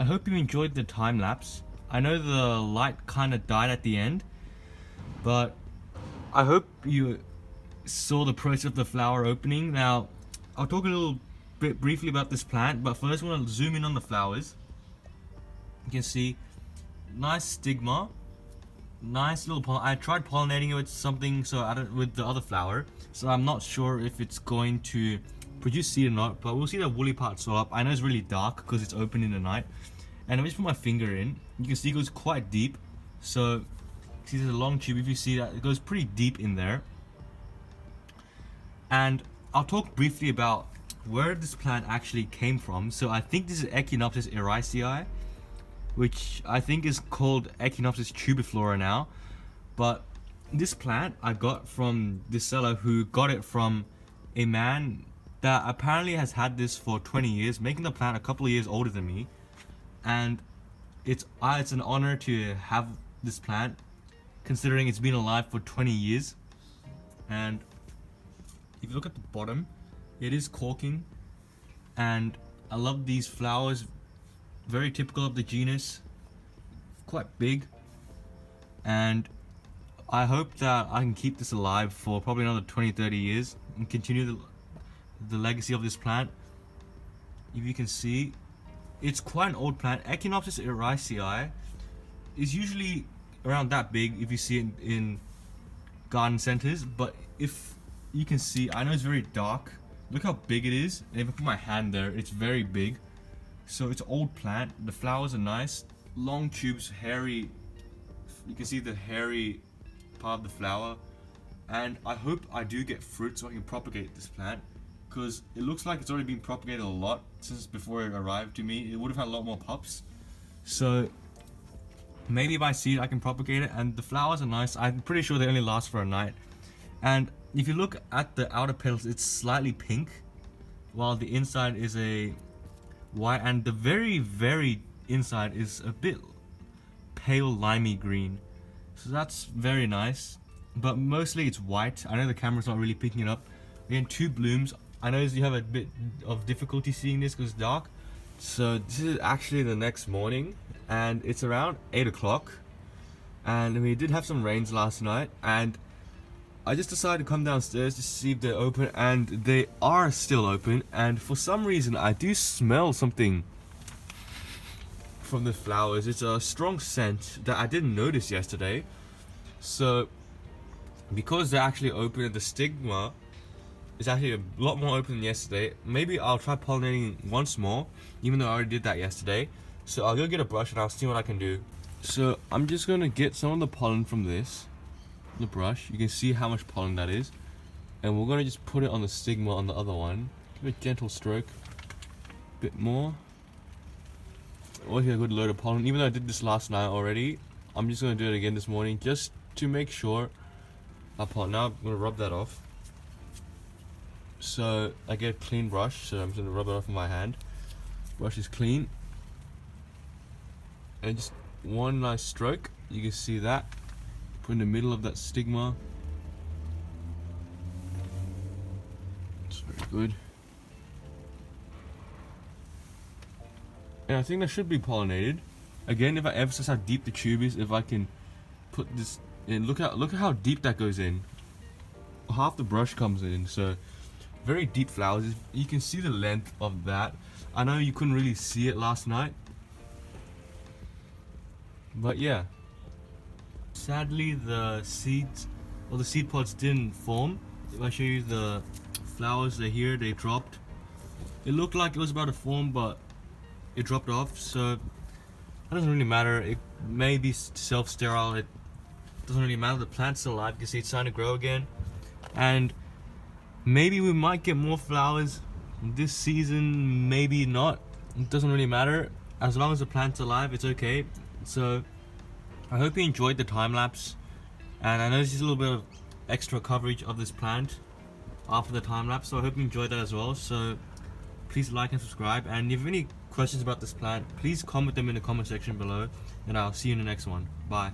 hope you enjoyed the time lapse. I know the light kind of died at the end, but I hope you saw the process of the flower opening. Now, I'll talk a little bit briefly about this plant, but first I want to zoom in on the flowers. You can see nice stigma, nice little pollen. I tried pollinating it with something, with the other flower, so I'm not sure if it's going to produce seed or not, but we'll see the woolly part swell up. I know it's really dark because it's open in the night, and I just put my finger in. You can see it goes quite deep, so see there's a long tube. If you see that, it goes pretty deep in there. And I'll talk briefly about where this plant actually came from. So I think this is Echinopsis eyriesii, which I think is called Echinopsis tubiflora now. But this plant I got from this seller who got it from a man that apparently has had this for 20 years, making the plant a couple of years older than me. And it's an honor to have this plant, considering it's been alive for 20 years. And if you look at the bottom, it is corking, and I love these flowers, very typical of the genus, quite big, and I hope that I can keep this alive for probably another 20-30 years and continue the legacy of this plant. If you can see, it's quite an old plant. Echinopsis eyriesii is usually around that big if you see it in garden centers, but if you can see, I know it's very dark. Look how big it is, and if I put my hand there, it's very big. So it's an old plant. The flowers are nice, long tubes, hairy. You can see the hairy part of the flower, and I hope I do get fruit so I can propagate this plant, because it looks like it's already been propagated a lot since before it arrived to me. It would have had a lot more pups, so maybe if I see it I can propagate it. And the flowers are nice. I'm pretty sure they only last for a night. And if you look at the outer petals, it's slightly pink, while the inside is a white, and the very inside is a bit pale limey green. So that's very nice, but mostly it's white. I know the camera's not really picking it up. Again, 2 blooms. I know you have a bit of difficulty seeing this because it's dark. So this is actually the next morning, and it's around 8 o'clock, and we did have some rains last night, and I just decided to come downstairs to see if they're open, and they are still open. And for some reason I do smell something from the flowers. It's a strong scent that I didn't notice yesterday. So because they're actually open and the stigma is actually a lot more open than yesterday, maybe I'll try pollinating once more, even though I already did that yesterday. So I'll go get a brush and I'll see what I can do. So I'm just gonna get some of the pollen from the brush. You can see how much pollen that is, and we're gonna just put it on the stigma on the other one. Give it a gentle stroke, a bit more. Oh, here, a good load of pollen. Even though I did this last night already, I'm just gonna do it again this morning just to make sure I pollen. Now I'm gonna rub that off. So I get a clean brush, so I'm just gonna rub it off with my hand. Brush is clean, and just one nice stroke. You can see that. Put in the middle of that stigma. It's very good. And I think that should be pollinated. Again, if I emphasize how deep the tube is, if I can put this in, look at how deep that goes in. Half the brush comes in, so very deep flowers. You can see the length of that. I know you couldn't really see it last night, but yeah. Sadly, the seeds or the seed pods didn't form. If I show you the flowers, they're here, they dropped. It looked like it was about to form, but it dropped off, so that doesn't really matter. It may be self-sterile, it doesn't really matter. The plant's still alive. You can see it's starting to grow again, and maybe we might get more flowers this season, maybe not. It doesn't really matter. As long as the plant's alive, it's okay. So I hope you enjoyed the time lapse, and I know this is a little bit of extra coverage of this plant after the time lapse, so I hope you enjoyed that as well. So please like and subscribe, and if you have any questions about this plant, please comment them in the comment section below, and I'll see you in the next one. Bye.